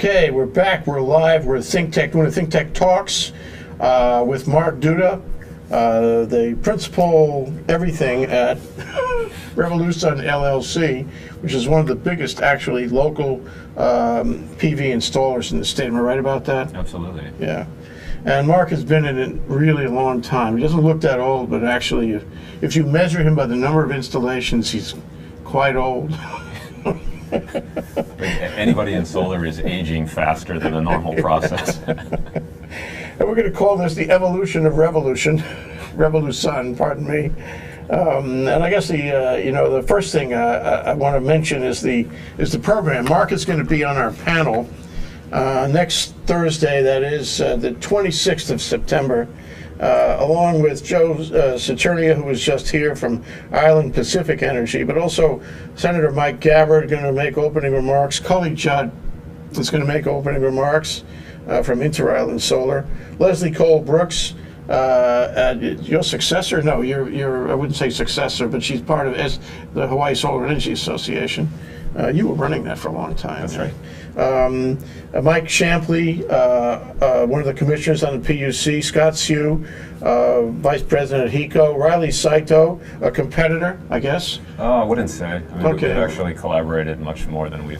Okay, we're back. We're live. We're at Think Tech, doing a Think Tech Talks with Mark Duda, the principal everything at RevoluSun LLC, which is one of the biggest, actually, local PV installers in the state. Am I right about that? Absolutely. Yeah. And Mark has been in it really a long time. He doesn't look that old, but actually, if you measure him by the number of installations, he's quite old. Anybody in solar is aging faster than a normal process. And we're going to call this the Evolution of RevoluSun, pardon me. And I guess the first thing I want to mention is the program. Mark is going to be on our panel next Thursday, that is the 26th of September, along with Joe Saturnia, who was just here from Ireland Pacific Energy, but also Senator Mike Gabbard going to make opening remarks. Cully Judd is going to make opening remarks from Inter-Island Solar. Leslie Cole Brooks, your successor? No, you're I wouldn't say successor, but she's part of the Hawaii Solar Energy Association. You were running that for a long time. That's right. Mike Shamply, one of the commissioners on the PUC, Scott Sue, Vice President at HECO, Riley Saito, a competitor, I guess. I wouldn't say. I mean, Okay. We've actually collaborated much more than we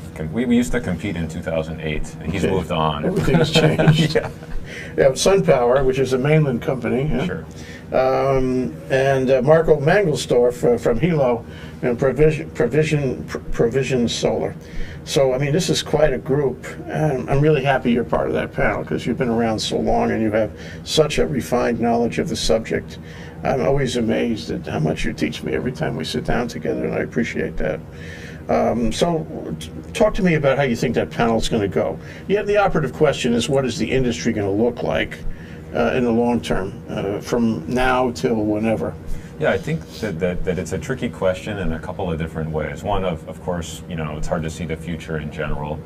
used to compete in 2008, and he's moved on. Everything's changed. Yeah. We have SunPower, which is a mainland company. Yeah? Sure. And Marco Mangelsdorf from Hilo and Provision Solar. So, I mean, this is quite a group, and I'm really happy you're part of that panel because you've been around so long and you have such a refined knowledge of the subject. I'm always amazed at how much you teach me every time we sit down together, and I appreciate that. So, talk to me about how you think that panel is going to go. Yeah, the operative question is, what is the industry going to look like in the long term, from now till whenever? Yeah, I think that it's a tricky question in a couple of different ways. One, of course, it's hard to see the future in general.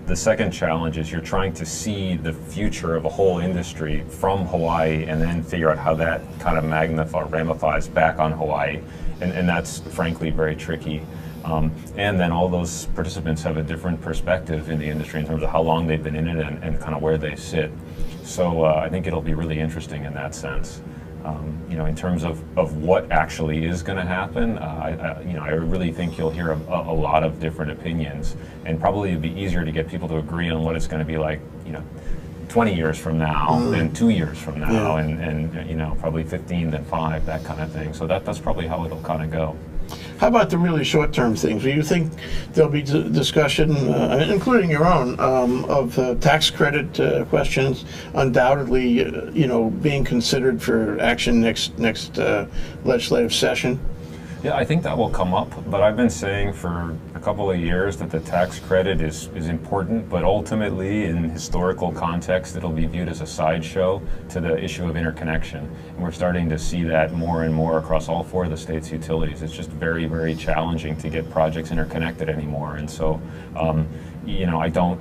The second challenge is you're trying to see the future of a whole industry from Hawaii and then figure out how that kind of ramifies back on Hawaii. And that's frankly very tricky. And then all those participants have a different perspective in the industry in terms of how long they've been in it and kind of where they sit. So I think it'll be really interesting in that sense. In terms of what actually is going to happen, I really think you'll hear a lot of different opinions, and probably it'd be easier to get people to agree on what it's going to be like, 20 years from now than 2 years from now, and probably 15 than 5, that kind of thing. So that's probably how it'll kind of go. How about the really short-term things? Do you think there'll be discussion, including your own, of tax credit questions undoubtedly, being considered for action next legislative session? Yeah, I think that will come up, but I've been saying for a couple of years that the tax credit is important, but ultimately in historical context it'll be viewed as a sideshow to the issue of interconnection. And we're starting to see that more and more across all 4 of the state's utilities. It's just very, very challenging to get projects interconnected anymore. And so, I don't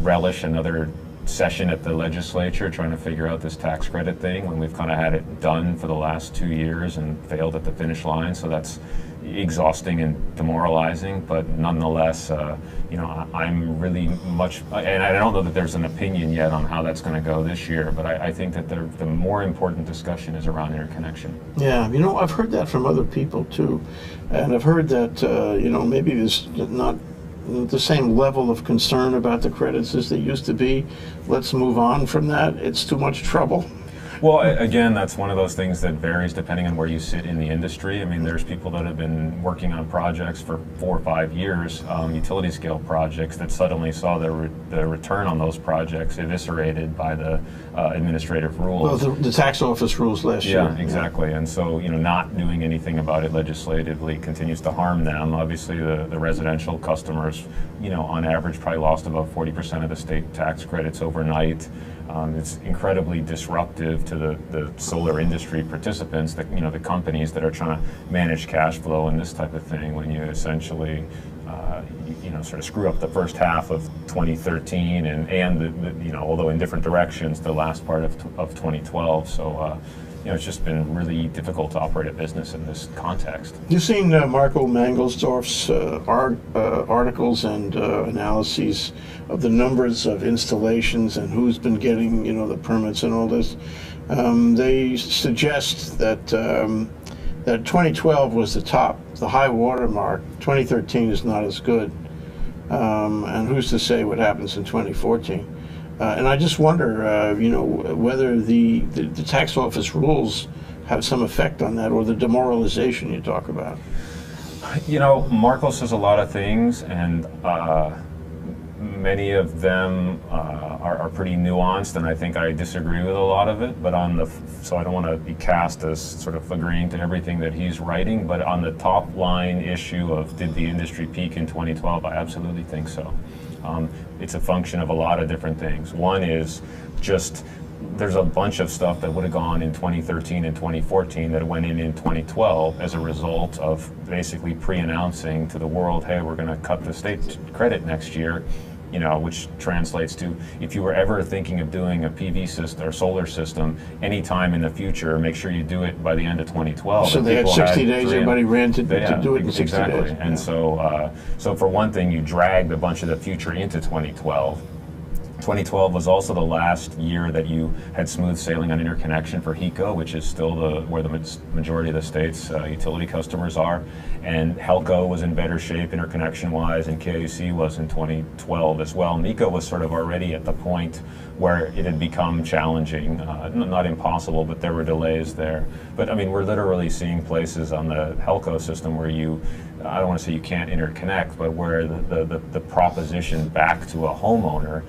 relish another session at the legislature trying to figure out this tax credit thing when we've kind of had it done for the last 2 years and failed at the finish line. So that's exhausting and demoralizing, but nonetheless, I'm really much, and I don't know that there's an opinion yet on how that's going to go this year, but I think that the more important discussion is around interconnection. Yeah, I've heard that from other people too, and I've heard that, maybe there's not the same level of concern about the credits as they used to be. Let's move on from that. It's too much trouble. Well, again, that's one of those things that varies depending on where you sit in the industry. I mean, there's people that have been working on projects for 4 or 5 years, utility scale projects, that suddenly saw the return on those projects eviscerated by the administrative rules. Well, the tax office rules last year. Yeah, exactly. And so, not doing anything about it legislatively continues to harm them. Obviously, the residential customers, on average probably lost about 40% of the state tax credits overnight. It's incredibly disruptive to the solar industry participants, the companies that are trying to manage cash flow and this type of thing, when you essentially sort of screw up the first half of 2013 and although in different directions, the last part of 2012. So it's just been really difficult to operate a business in this context. You've seen Marco Mangelsdorf's articles and analyses of the numbers of installations and who's been getting, the permits and all this. They suggest that that 2012 was the high water mark. 2013 is not as good, and who's to say what happens in 2014? And I just wonder, whether the tax office rules have some effect on that, or the demoralization you talk about. Marco says a lot of things, and many of them are pretty nuanced, and I think I disagree with a lot of it. But so I don't want to be cast as sort of agreeing to everything that he's writing. But on the top line issue of did the industry peak in 2012, I absolutely think so. It's a function of a lot of different things. One is just there's a bunch of stuff that would have gone in 2013 and 2014 that went in 2012 as a result of basically pre-announcing to the world, hey, we're going to cut the state credit next year, which translates to if you were ever thinking of doing a PV system or solar system anytime in the future, make sure you do it by the end of 2012. So they had 60 days, everybody ran to do it in 60 exactly. days. And so for one thing, you dragged a bunch of the future into 2012. 2012 was also the last year that you had smooth sailing on interconnection for HECO, which is still where the majority of the state's utility customers are. And HELCO was in better shape interconnection-wise, and KUC was in 2012 as well. NECO was sort of already at the point where it had become challenging, not impossible, but there were delays there. But I mean, we're literally seeing places on the HELCO system where I don't want to say you can't interconnect, but where the proposition back to a homeowner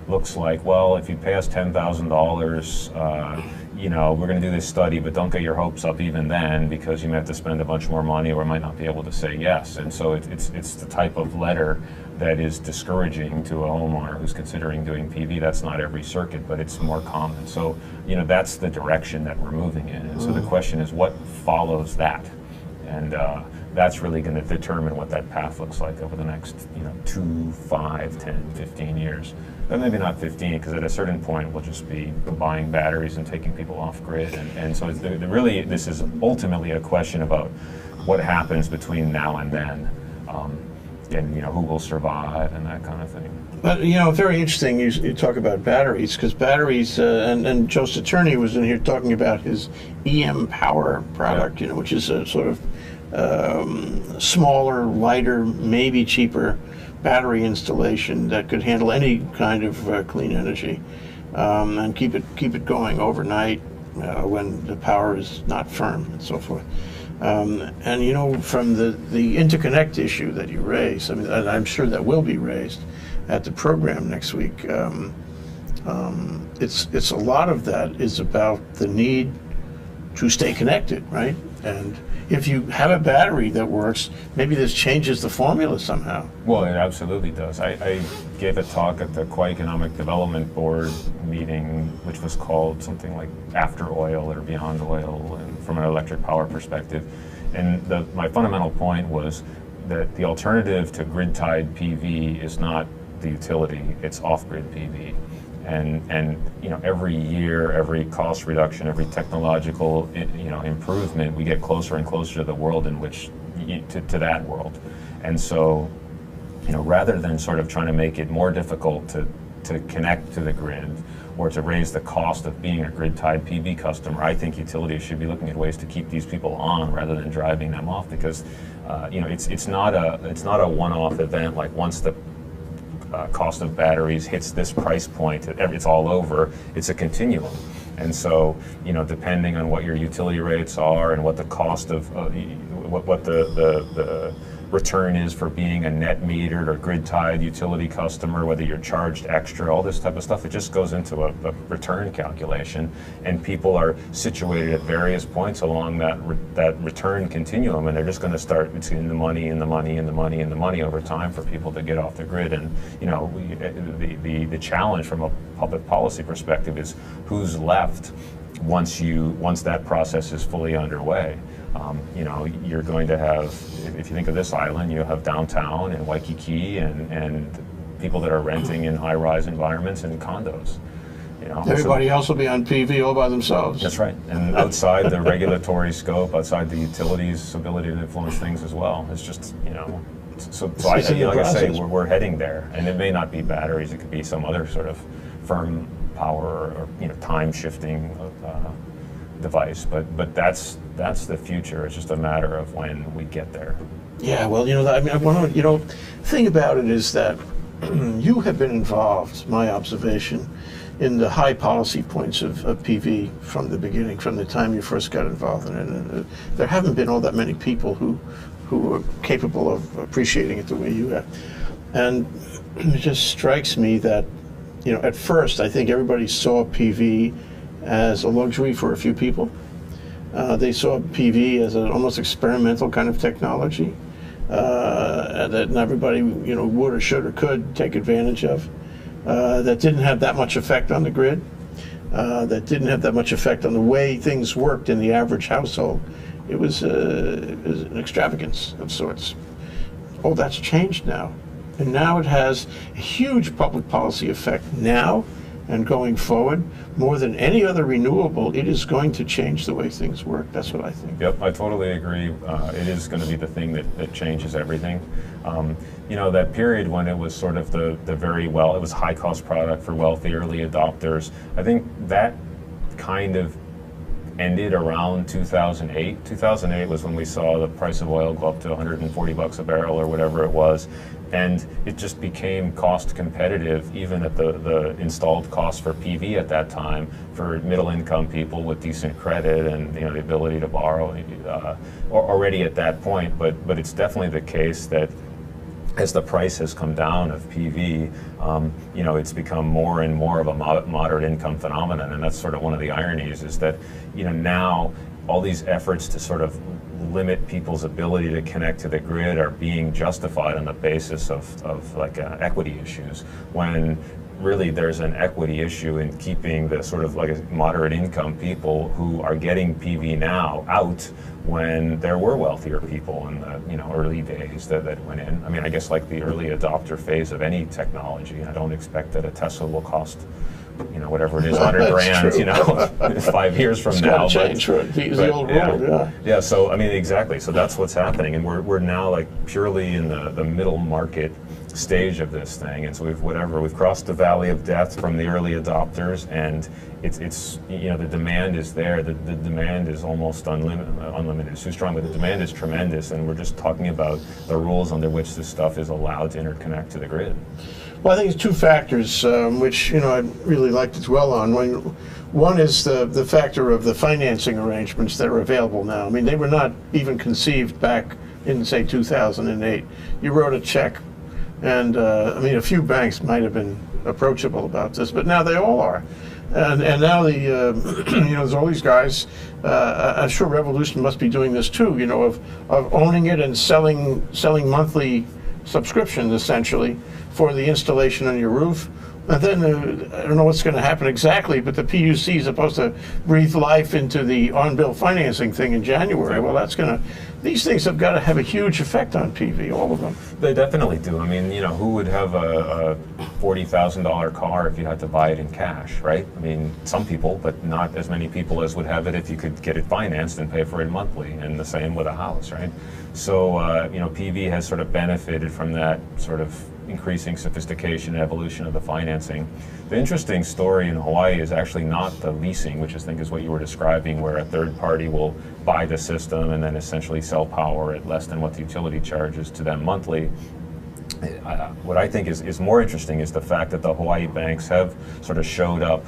looks like, well, if you pay us $10,000, we're going to do this study, but don't get your hopes up even then, because you may have to spend a bunch more money or might not be able to say yes. And so it's the type of letter that is discouraging to a homeowner who's considering doing PV. That's not every circuit, but it's more common. So, that's the direction that we're moving in. And so the question is, what follows that? And that's really going to determine what that path looks like over the next 2, 5, 10, 15 years. But maybe not 15, because at a certain point we'll just be buying batteries and taking people off grid. And so really this is ultimately a question about what happens between now and then, and who will survive and that kind of thing. But very interesting you talk about batteries, because batteries, and Joe Saturni was in here talking about his EM Power product, which is a sort of smaller, lighter, maybe cheaper battery installation that could handle any kind of clean energy, and keep it going overnight when the power is not firm and so forth. And from the interconnect issue that you raised, I mean, I'm sure that will be raised at the program next week. It's a lot of that is about the need to stay connected, right? And if you have a battery that works, maybe this changes the formula somehow. Well, it absolutely does. I gave a talk at the Kauai Economic Development Board meeting, which was called something like After Oil or Beyond Oil, and from an electric power perspective. And my fundamental point was that the alternative to grid-tied PV is not the utility, it's off-grid PV. And every year, every cost reduction, every technological improvement, we get closer and closer to the world in which to that world. And so, rather than sort of trying to make it more difficult to connect to the grid or to raise the cost of being a grid-tied PV customer, I think utilities should be looking at ways to keep these people on rather than driving them off, because it's not a one-off event. Like once the cost of batteries hits this price point, it's all over. It's a continuum. And so, depending on what your utility rates are and what the cost of what the return is for being a net metered or grid-tied utility customer, whether you're charged extra, all this type of stuff, it just goes into a return calculation, and people are situated at various points along that return continuum, and they're just going to start between the money and the money and the money and the money over time for people to get off the grid. And the challenge from a public policy perspective is who's left once that process is fully underway. You're going to have, if you think of this island, you have downtown and Waikiki and people that are renting in high-rise environments and condos. You know, Everybody else will be on PV all by themselves. That's right, and outside the regulatory scope, outside the utilities' ability to influence things as well. It's just, you know, like I say, we're heading there, and it may not be batteries; it could be some other sort of firm power or you know time shifting device. But that's the future. It's just a matter of when we get there. Yeah, well, you know, I mean, I want to, you know, the thing about it is that you have been involved, my observation, in the high policy points of PV from the beginning, from the time you first got involved in it. And there haven't been all that many people who are capable of appreciating it the way you have. And it just strikes me that, you know, at first I think everybody saw PV as a luxury for a few people. They saw PV as an almost experimental kind of technology that not everybody, you know, would or should or could take advantage of. That didn't have that much effect on the grid. That didn't have that much effect on the way things worked in the average household. It was an extravagance of sorts. All that's changed now. And now it has a huge public policy effect now and going forward. More than any other renewable, it is going to change the way things work. That's what I think. Yep, I totally agree. It is going to be the thing that changes everything. You know, that period when it was sort of the very well, it was a high-cost product for wealthy early adopters. I think that kind of ended around 2008. 2008 was when we saw the price of oil go up to 140 bucks a barrel or whatever it was. And it just became cost competitive even at the installed cost for PV at that time for middle income people with decent credit and, you know, the ability to borrow already at that point. But it's definitely the case that as the price has come down of PV, you know, it's become more and more of a moderate income phenomenon. And that's sort of one of the ironies is that, you know, now all these efforts to sort of limit people's ability to connect to the grid are being justified on the basis of like equity issues, when really there's an equity issue in keeping the sort of like moderate income people who are getting PV now out when there were wealthier people in the, you know, early days that went in. I mean, I guess like the early adopter phase of any technology, I don't expect that a Tesla will cost, you know, whatever it is, 100 grand, true. you know, 5 years from It's now. got to change for it. The old world, yeah. Yeah, so I mean, exactly. So that's what's happening, and we're now like purely in the middle market stage of this thing, and so we've crossed the valley of death from the early adopters, and it's you know, the demand is there. The demand is almost unlimited. It's too strong, but the demand is tremendous, and we're just talking about the rules under which this stuff is allowed to interconnect to the grid. Well, I think it's two factors which, you know, I'd really like to dwell on. One is the factor of the financing arrangements that are available now. I mean, they were not even conceived back in, say, 2008. You wrote a check, and I mean, a few banks might have been approachable about this, but now they all are. And now the you know, there's all these guys. I'm sure Revolution must be doing this too. You know, of owning it and selling monthly subscriptions essentially for the installation on your roof. And then I don't know what's going to happen exactly, but the PUC is supposed to breathe life into the on-bill financing thing in January. Well, that's going to, these things have got to have a huge effect on PV, all of them. They definitely do. I mean, you know, who would have a $40,000 car if you had to buy it in cash, right? I mean, some people, but not as many people as would have it if you could get it financed and pay for it monthly, and the same with a house, right? So, you know, PV has sort of benefited from that sort of increasing sophistication and evolution of the financing. The interesting story in Hawaii is actually not the leasing, which I think is what you were describing, where a third party will buy the system and then essentially sell power at less than what the utility charges to them monthly. What I think is more interesting is the fact that the Hawaii banks have sort of showed up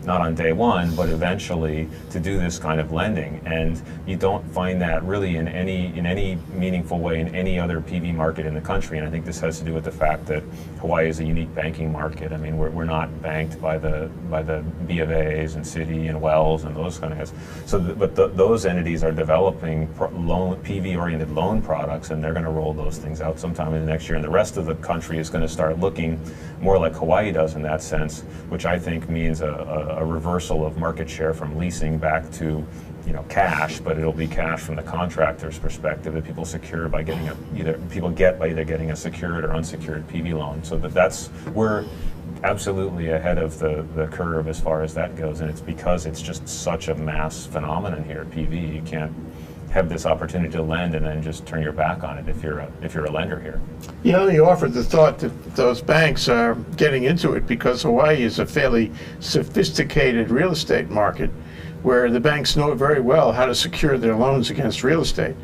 not on day one, but eventually to do this kind of lending. And you don't find that really in any meaningful way in any other PV market in the country. And I think this has to do with the fact that Hawaii is a unique banking market. I mean, we're not banked by the B of A's and Citi and Wells and those kind of guys. So, those entities are developing PV-oriented loan products, and they're going to roll those things out sometime in the next year. And the rest of the country is going to start looking more like Hawaii does in that sense, which I think means a reversal of market share from leasing back to, you know, cash, but it'll be cash from the contractor's perspective that people secure by getting either getting a secured or unsecured PV loan. So that's where absolutely ahead of the curve as far as that goes, and it's because it's just such a mass phenomenon here at PV. You can't have this opportunity to lend and then just turn your back on it if you're a lender here. You know, you offered the thought that those banks are getting into it because Hawaii is a fairly sophisticated real estate market where the banks know very well how to secure their loans against real estate.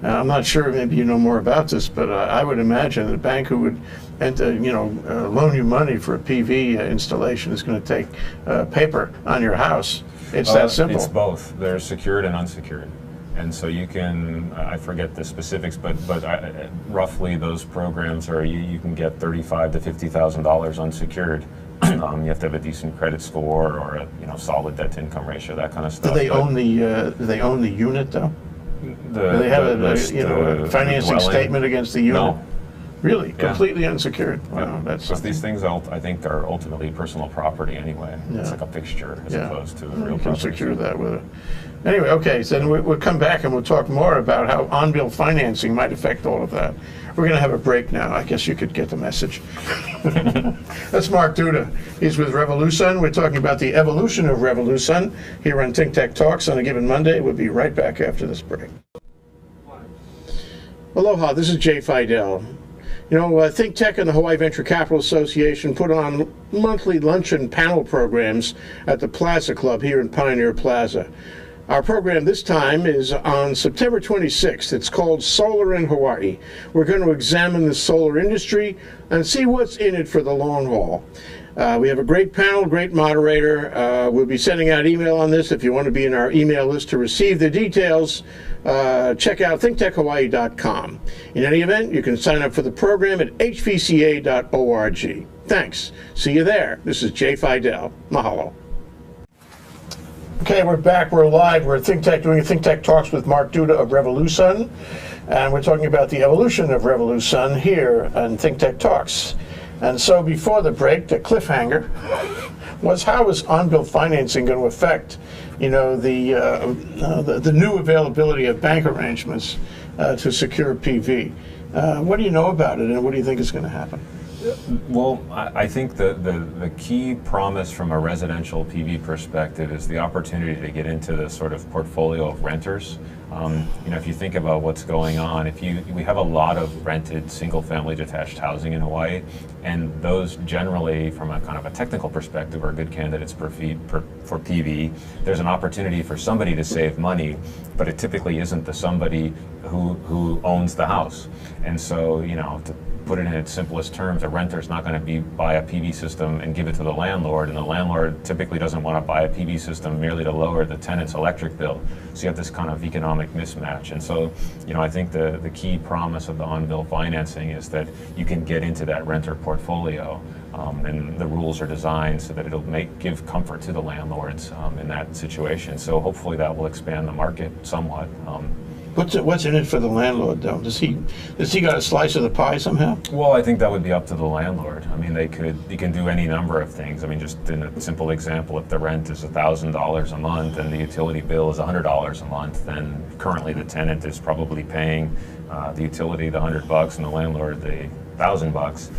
I'm not sure, maybe you know more about this, but I would imagine that a bank who would loan you money for a PV installation is going to take paper on your house. It's that simple. It's both. They're secured and unsecured. And so you can, I forget the specifics, but roughly those programs are, you can get $35,000 to $50,000 unsecured. You have to have a decent credit score or a solid debt to income ratio, that kind of stuff. Do they own the unit though? Do they have a financing statement against the unit? No. Really? Yeah. Completely unsecured? Wow, that's because these things, I think, are ultimately personal property anyway. Yeah. It's like a fixture as opposed to a real property. You can secure that with it. Anyway, okay, so then we'll come back and we'll talk more about how on-bill financing might affect all of that. We're going to have a break now. I guess you could get the message. That's Mark Duda. He's with RevoluSun. We're talking about the evolution of RevoluSun here on Think Tech Talks on a given Monday. We'll be right back after this break. Aloha, this is Jay Fidel. You know, Think Tech and the Hawaii Venture Capital Association put on monthly luncheon panel programs at the Plaza Club here in Pioneer Plaza. Our program this time is on September 26th. It's called Solar in Hawaii. We're going to examine the solar industry and see what's in it for the long haul. We have a great panel, great moderator. We'll be sending out email on this. If you want to be in our email list to receive the details, check out thinktechhawaii.com. In any event, you can sign up for the program at hvca.org. Thanks. See you there. This is Jay Fidel. Mahalo. Okay, we're back. We're live. We're at Think Tech doing Think Tech Talks with Mark Duda of RevoluSun. And we're talking about the evolution of RevoluSun here on Think Tech Talks. And so before the break, the cliffhanger was how is on-bill financing going to affect, the new availability of bank arrangements to secure PV. What do you know about it, and what do you think is going to happen? Well, I think the key promise from a residential PV perspective is the opportunity to get into the sort of portfolio of renters. If you think about what's going on, we have a lot of rented single-family detached housing in Hawaii, and those generally, from a kind of a technical perspective, are good candidates for PV. There's an opportunity for somebody to save money, but it typically isn't the somebody who owns the house. And so, to put it in its simplest terms, a renter's not going to buy a PV system and give it to the landlord, and the landlord typically doesn't want to buy a PV system merely to lower the tenant's electric bill. So you have this kind of economic mismatch. And so, I think the key promise of the on-bill financing is that you can get into that renter portfolio, and the rules are designed so that it'll give comfort to the landlords in that situation. So hopefully that will expand the market somewhat. What's in it for the landlord, though? Does he got a slice of the pie somehow? Well, I think that would be up to the landlord. I mean, you can do any number of things. I mean, just in a simple example, if the rent is $1,000 a month and the utility bill is $100 a month, then currently the tenant is probably paying the utility the $100 and the landlord the $1,000.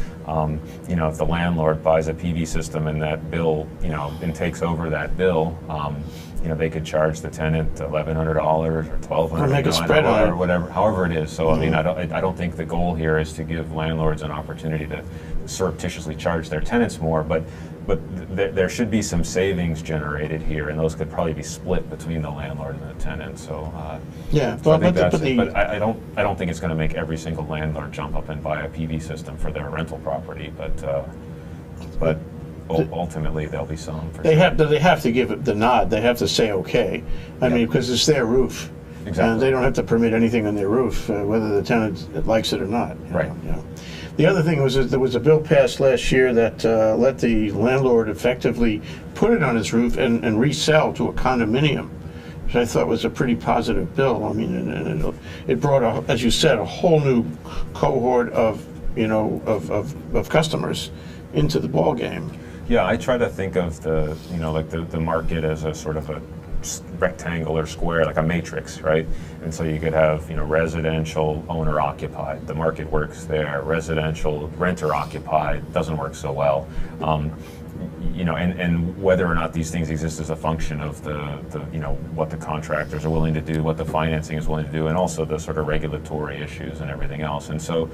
If the landlord buys a PV system and that bill, and takes over that bill, they could charge the tenant $1,100 or $1,200 or make a spread on it, or whatever, however it is. So I mean, I don't think the goal here is to give landlords an opportunity to surreptitiously charge their tenants more, but there should be some savings generated here, and those could probably be split between the landlord and the tenant. So but I don't think it's going to make every single landlord jump up and buy a PV system for their rental property, but ultimately there'll be some. They have to give it the nod. They have to say okay. I mean, because it's their roof. Exactly. And they don't have to permit anything on their roof, whether the tenant likes it or not. Right. The other thing was that there was a bill passed last year that let the landlord effectively put it on his roof and resell to a condominium, which I thought was a pretty positive bill. I mean, and it brought, as you said, a whole new cohort of customers into the ball game. Yeah, I try to think of the market as a sort of a rectangle or square, like a matrix, right? And so you could have, residential owner occupied. The market works there. Residential renter occupied doesn't work so well. And whether or not these things exist as a function of the what the contractors are willing to do, what the financing is willing to do, and also the sort of regulatory issues and everything else. And so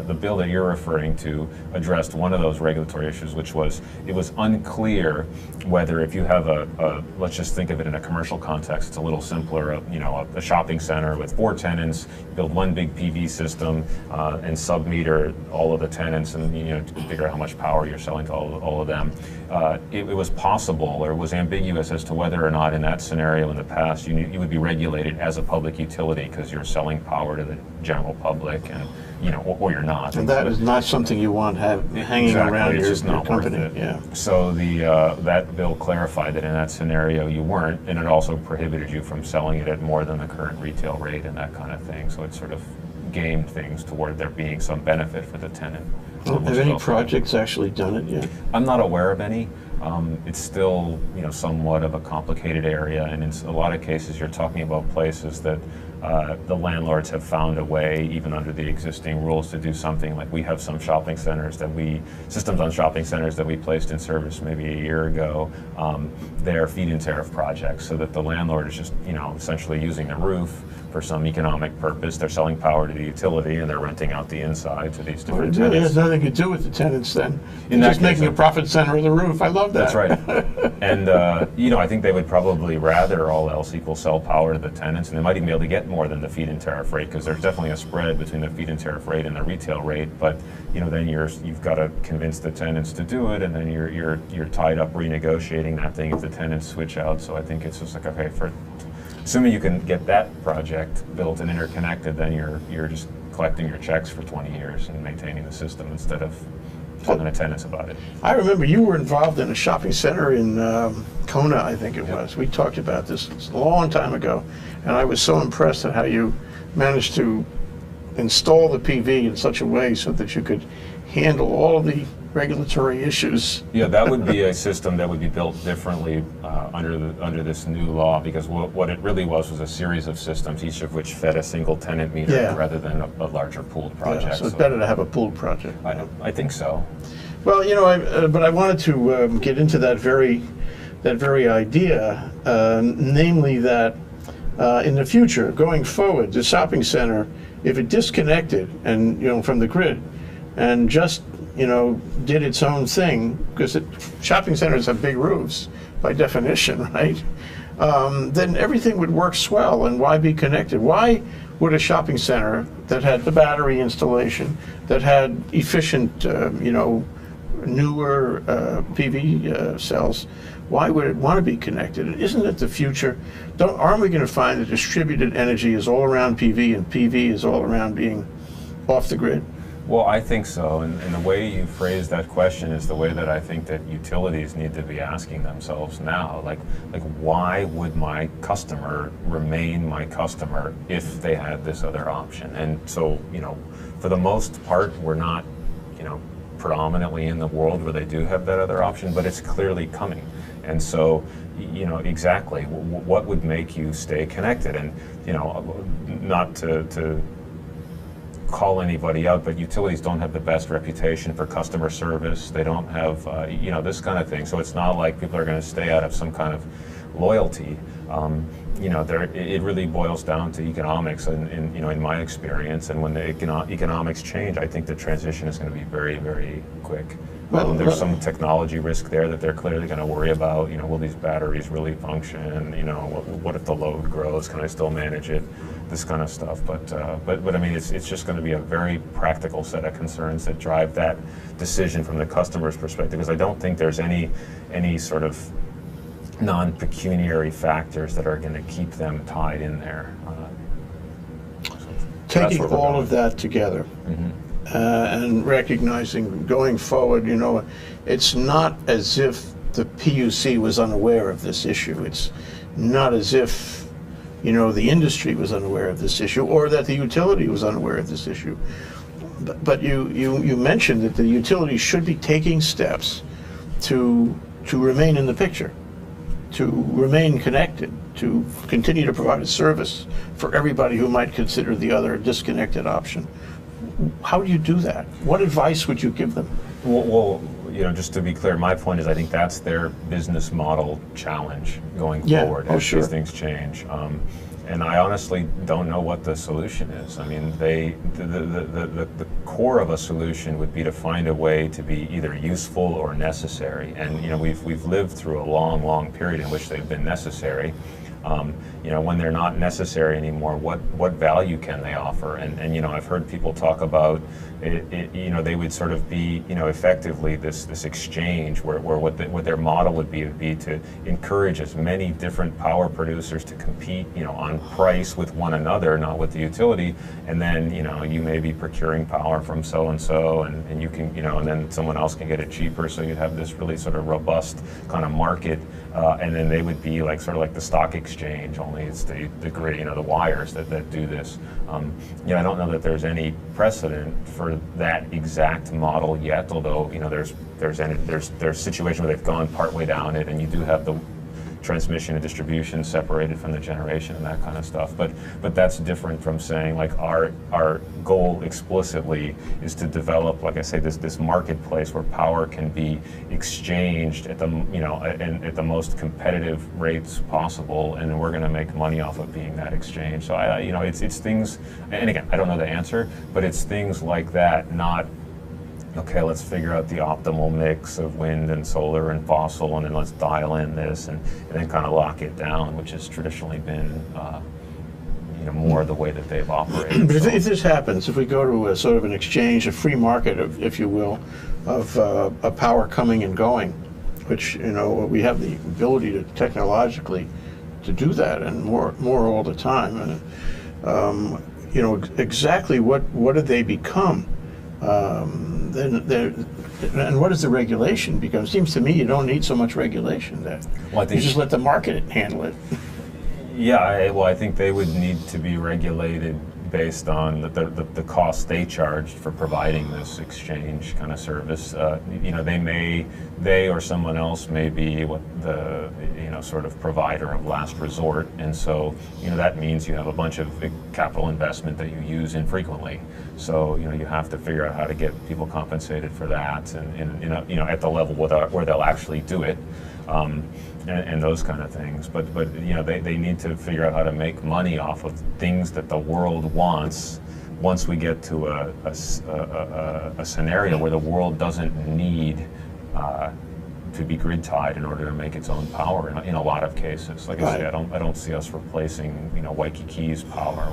the bill that you're referring to addressed one of those regulatory issues, which was it was unclear whether if you have let's just think of it in a commercial context, it's a little simpler, a shopping center with 4 tenants, build one big PV system and sub-meter all of the tenants and figure out how much power you're selling to all of them. It was possible, or it was ambiguous as to whether or not in that scenario in the past you would be regulated as a public utility because you're selling power to the general public, and or you're not. And that is not something you want hanging around your company. Yeah. So that bill clarified that in that scenario you weren't, and it also prohibited you from selling it at more than the current retail rate and that kind of thing. So it sort of gamed things toward there being some benefit for the tenant. Have any projects actually done it yet? I'm not aware of any. It's still, somewhat of a complicated area, and in a lot of cases, you're talking about places that the landlords have found a way, even under the existing rules, to do something. Like we have some systems on shopping centers that we placed in service maybe a year ago. They're feed-in tariff projects, so that the landlord is just, essentially using the roof for some economic purpose. They're selling power to the utility, and they're renting out the inside to these different tenants. It really has nothing to do with the tenants then. You're just making a profit center of the roof. I love that. That's right. And, I think they would probably rather, all else equal, sell power to the tenants, and they might even be able to get more than the feed-in tariff rate, because there's definitely a spread between the feed-in tariff rate and the retail rate. But, then you've got to convince the tenants to do it, and then you're tied up renegotiating that thing if the tenants switch out. So I think it's just like, okay, assuming you can get that project built and interconnected, then you're just collecting your checks for 20 years and maintaining the system instead of talking to tenants about it. I remember you were involved in a shopping center in Kona, I think it was. We talked about this a long time ago, and I was so impressed at how you managed to install the PV in such a way so that you could handle all of the regulatory issues. Yeah, that would be a system that would be built differently under this new law, because what it really was a series of systems, each of which fed a single tenant meter rather than a larger pooled project. Yeah, so it's better to have a pooled project. I think so. Well, but I wanted to get into that very idea, namely that in the future, going forward, the shopping center, if it disconnected and from the grid and just did its own thing, because shopping centers have big roofs by definition, right? Then everything would work swell, and why be connected? Why would a shopping center that had the battery installation, that had efficient, newer PV cells, why would it want to be connected? Isn't it the future? Aren't we going to find that distributed energy is all around PV, and PV is all around being off the grid? Well, I think so, and the way you phrase that question is the way that I think that utilities need to be asking themselves now. Like why would my customer remain my customer if they had this other option? And so, for the most part, we're not, predominantly in the world where they do have that other option, but it's clearly coming. And so, exactly, what would make you stay connected? And, not to call anybody out, but utilities don't have the best reputation for customer service. They don't have, this kind of thing. So it's not like people are going to stay out of some kind of loyalty. It really boils down to economics, and in my experience. And when the economics change, I think the transition is going to be very, very quick. There's some technology risk there that they're clearly going to worry about. Will these batteries really function? What if the load grows? Can I still manage it? This kind of stuff. But I mean, it's just going to be a very practical set of concerns that drive that decision from the customer's perspective. Because I don't think there's any sort of non-pecuniary factors that are going to keep them tied in there. Taking all of that together. Mm-hmm. And recognizing going forward, it's not as if the PUC was unaware of this issue. It's not as if, the industry was unaware of this issue, or that the utility was unaware of this issue. But you mentioned that the utility should be taking steps to remain in the picture. to remain connected, to continue to provide a service for everybody who might consider the other disconnected option. How do you do that? What advice would you give them? Well, just to be clear, my point is I think that's their business model challenge going forward as sure. these things change. And I honestly don't know what the solution is. I mean, the core of a solution would be to find a way to be either useful or necessary. And we've lived through a long period in which they've been necessary. When they're not necessary anymore, what value can they offer? And I've heard people talk about they would sort of be effectively this exchange where what their model would be to encourage as many different power producers to compete on price with one another, not with the utility, and then you may be procuring power from so and you can and then someone else can get it cheaper, so you'd have this really sort of robust kind of market, and then they would be like sort of like the stock exchange, only it's the grid, the wires that do this. I don't know that there's any precedent for that exact model yet, although there's situations where they've gone partway down it, and you do have the transmission and distribution separated from the generation and that kind of stuff. But that's different from saying like our goal explicitly is to develop, like I say, this marketplace where power can be exchanged at the at the most competitive rates possible, and we're going to make money off of being that exchange. So it's things, and again, I don't know the answer, but it's things like that, not okay, let's figure out the optimal mix of wind and solar and fossil, and then let's dial in this and then kind of lock it down, which has traditionally been more the way that they've operated. But if this happens, if we go to a sort of an exchange, a free market, if you will, of power coming and going, which we have the ability to technologically to do that, and more all the time, and exactly what do they become? And what does the regulation become? It seems to me you don't need so much regulation then. Well, you just let the market handle it. Yeah, I think they would need to be regulated based on the cost they charge for providing this exchange kind of service. They or someone else may be what the sort of provider of last resort, and so that means you have a bunch of capital investment that you use infrequently. So you have to figure out how to get people compensated for that, and at the level where they'll actually do it. And those kind of things, but they need to figure out how to make money off of things that the world wants. Once we get to a scenario where the world doesn't need to be grid tied in order to make its own power, in a lot of cases, like I say, I don't see us replacing Waikiki's power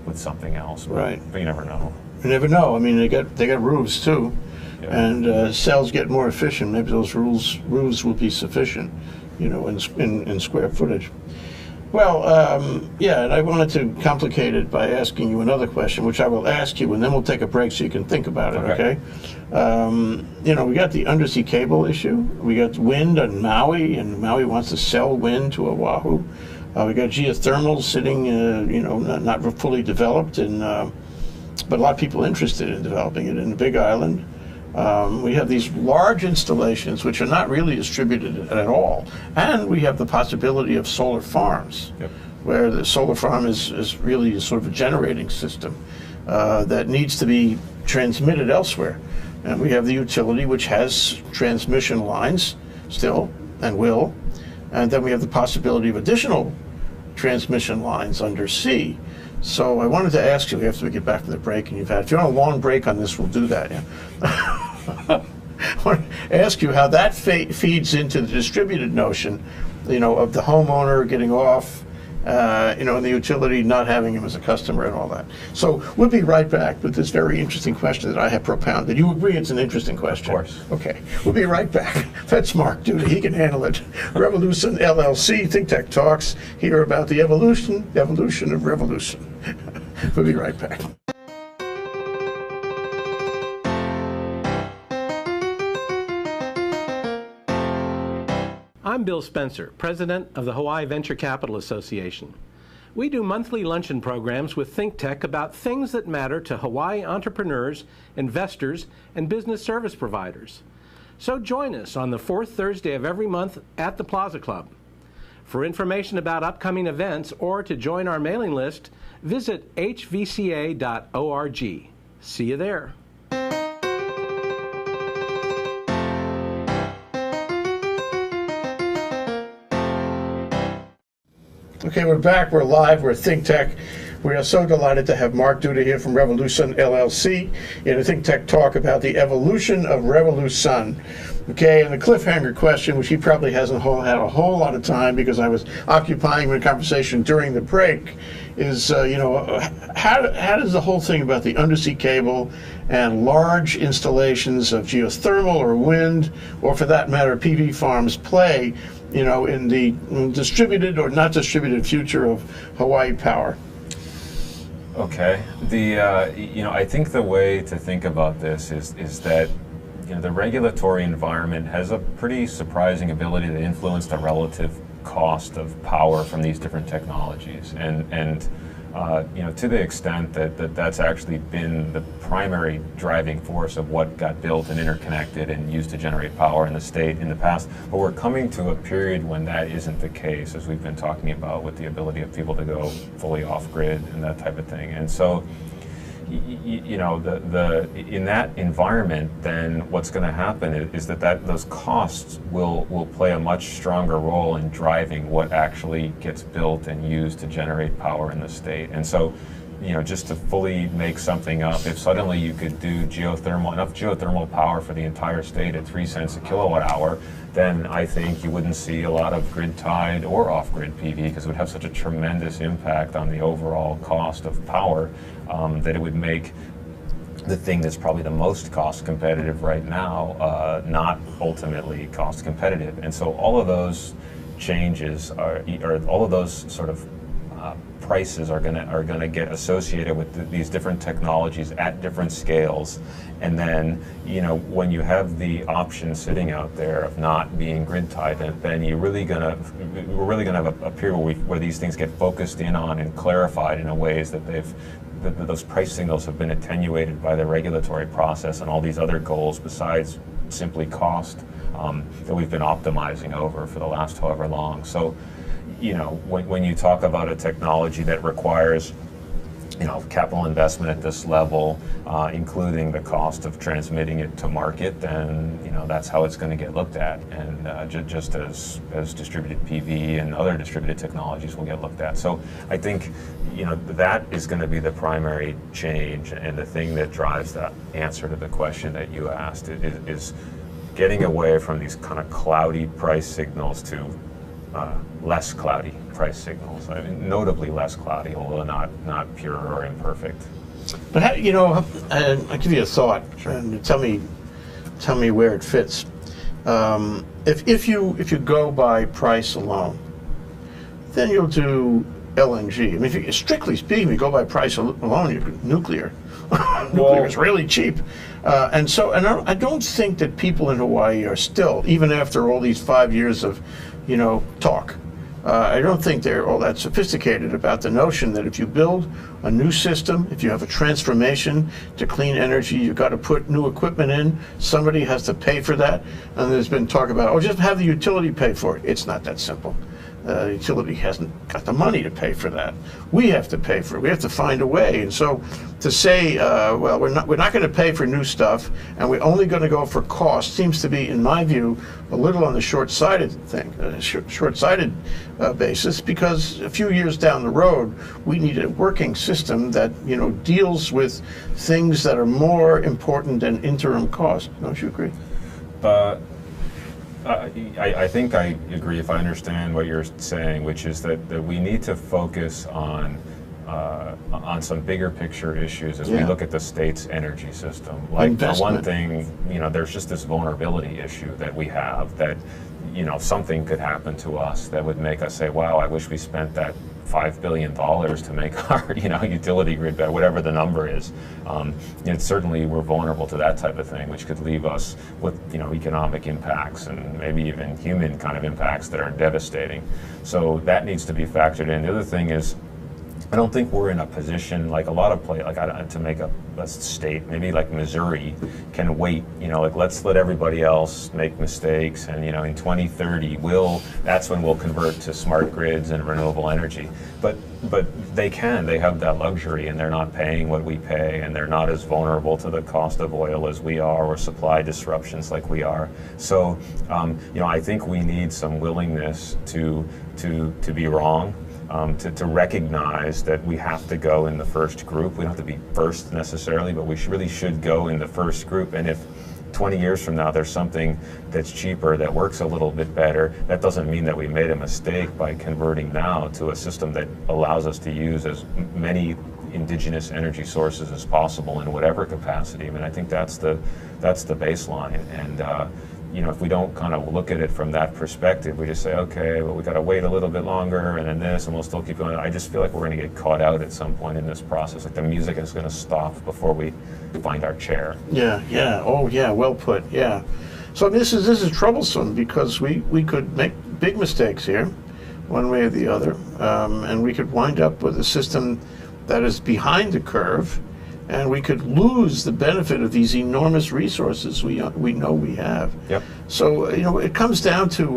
with something else. But you never know. You never know. I mean, they got roofs too. Yeah. And cells get more efficient. Maybe those roofs will be sufficient, in square footage. Well, and I wanted to complicate it by asking you another question, which I will ask you, and then we'll take a break so you can think about it, okay? We got the undersea cable issue. We got wind on Maui, and Maui wants to sell wind to Oahu. We got geothermal sitting, not fully developed, but a lot of people interested in developing it in the Big Island. We have these large installations which are not really distributed at all, and we have the possibility of solar farms, where the solar farm is really sort of a generating system that needs to be transmitted elsewhere. And we have the utility, which has transmission lines still and will, and then we have the possibility of additional transmission lines undersea. So I wanted to ask you, after we get back to the break, and if you're on a long break on this, we'll do that. I want to ask you how that feeds into the distributed notion, of the homeowner getting off, and the utility not having him as a customer and all that. So we'll be right back with this very interesting question that I have propounded. You agree it's an interesting question? Of course. Okay. We'll be right back. That's Mark Duda. He can handle it. RevoluSun LLC, Think Tech Talks, here about the evolution of RevoluSun. We'll be right back. I'm Bill Spencer, president of the Hawaii Venture Capital Association. We do monthly luncheon programs with Think Tech about things that matter to Hawaii entrepreneurs, investors, and business service providers. So join us on the fourth Thursday of every month at the Plaza Club. For information about upcoming events or to join our mailing list, visit hvca.org. See you there. Okay, we're back. We're live. We're Think Tech. We are so delighted to have Mark Duda here from RevoluSun LLC in a Think Tech talk about the evolution of RevoluSun. Okay, and the cliffhanger question, which he probably hasn't had a whole lot of time because I was occupying the conversation during the break, is how does the whole thing about the undersea cable and large installations of geothermal or wind, or for that matter PV farms, play in the distributed or not distributed future of Hawaii power? Okay. I think the way to think about this is that the regulatory environment has a pretty surprising ability to influence the relative cost of power from these different technologies, and to the extent that that's actually been the primary driving force of what got built and interconnected and used to generate power in the state in the past. But we're coming to a period when that isn't the case, as we've been talking about, with the ability of people to go fully off-grid and that type of thing. And so, in that environment, then what's going to happen is that those costs will play a much stronger role in driving what actually gets built and used to generate power in the state. And so, just to fully make something up, if suddenly you could do enough geothermal power for the entire state at 3 cents a kilowatt hour, then I think you wouldn't see a lot of grid-tied or off-grid PV, because it would have such a tremendous impact on the overall cost of power that it would make the thing that's probably the most cost competitive right now not ultimately cost competitive. And so all of those changes or all of those sort of prices are going to get associated with these different technologies at different scales. And then, when you have the option sitting out there of not being grid tied, then we're really going to have a period where these things get focused in on and clarified in a ways that those price signals have been attenuated by the regulatory process and all these other goals besides simply cost that we've been optimizing over for the last however long. So, when you talk about a technology that requires capital investment at this level, including the cost of transmitting it to market, then that's how it's going to get looked at, and just as distributed PV and other distributed technologies will get looked at. So I think that is going to be the primary change, and the thing that drives that answer to the question that you asked is getting away from these kind of cloudy price signals to less cloudy price signals. I mean, notably less cloudy, although not pure or imperfect. But I'll give you a thought, Sure. And tell me where it fits. If you go by price alone, then you'll do LNG. I mean, if strictly speaking, you go by price alone, you could nuclear. Nuclear is really cheap, and I don't think that people in Hawaii are still, even after all these 5 years of talk. I don't think they're all that sophisticated about the notion that if you build a new system, if you have a transformation to clean energy, you've got to put new equipment in. Somebody has to pay for that. And there's been talk about, just have the utility pay for it. It's not that simple. The utility hasn't got the money to pay for that. We have to pay for it. We have to find a way. And so to say, well, we're not going to pay for new stuff, and we're only going to go for cost, seems to be, in my view, a little on the short-sighted thing, short-sighted basis. Because a few years down the road, we need a working system that deals with things that are more important than interim cost. Don't you agree? I think I agree, if I understand what you're saying, which is that we need to focus on some bigger picture issues as we look at the state's energy system. Like, for one thing, there's just this vulnerability issue that we have that, something could happen to us that would make us say, wow, I wish we spent that $5 billion to make our utility grid better, whatever the number is. Certainly we're vulnerable to that type of thing, which could leave us with economic impacts and maybe even human kind of impacts that are devastating. So that needs to be factored in. The other thing is, I don't think we're in a position like a lot of to make a state, maybe like Missouri can wait, like let's let everybody else make mistakes, and in 2030 that's when we'll convert to smart grids and renewable energy. But they have that luxury, and they're not paying what we pay, and they're not as vulnerable to the cost of oil as we are, or supply disruptions like we are. So I think we need some willingness to be wrong. To recognize that we have to go in the first group. We don't have to be first necessarily, but we really should go in the first group. And if 20 years from now there's something that's cheaper, that works a little bit better, that doesn't mean that we made a mistake by converting now to a system that allows us to use as many indigenous energy sources as possible in whatever capacity. I mean, I think that's the baseline. And if we don't kind of look at it from that perspective, we just say, okay, well, we got to wait a little bit longer, and then this, and we'll still keep going. I just feel like we're going to get caught out at some point in this process. Like the music is going to stop before we find our chair. Yeah. Oh, yeah. Well put. Yeah. So this is troublesome, because we could make big mistakes here, one way or the other, and we could wind up with a system that is behind the curve, and we could lose the benefit of these enormous resources we know we have. Yep. So it comes down to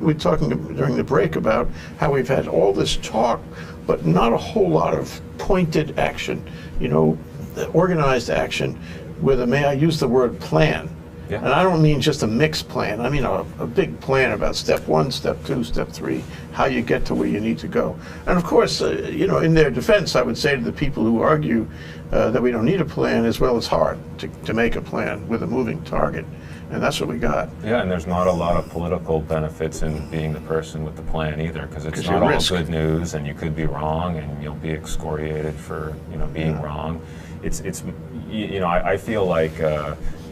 we're talking during the break about how we've had all this talk, but not a whole lot of pointed action. Organized action with may I use the word plan? Yeah. And I don't mean just a mixed plan. I mean a big plan about step 1, step 2, step 3, how you get to where you need to go. And of course, in their defense, I would say to the people who argue that we don't need a plan, as well, it's hard to make a plan with a moving target. And that's what we got. Yeah, and there's not a lot of political benefits in being the person with the plan either, because it's not all good news, and you could be wrong, and you'll be excoriated for being wrong. I feel like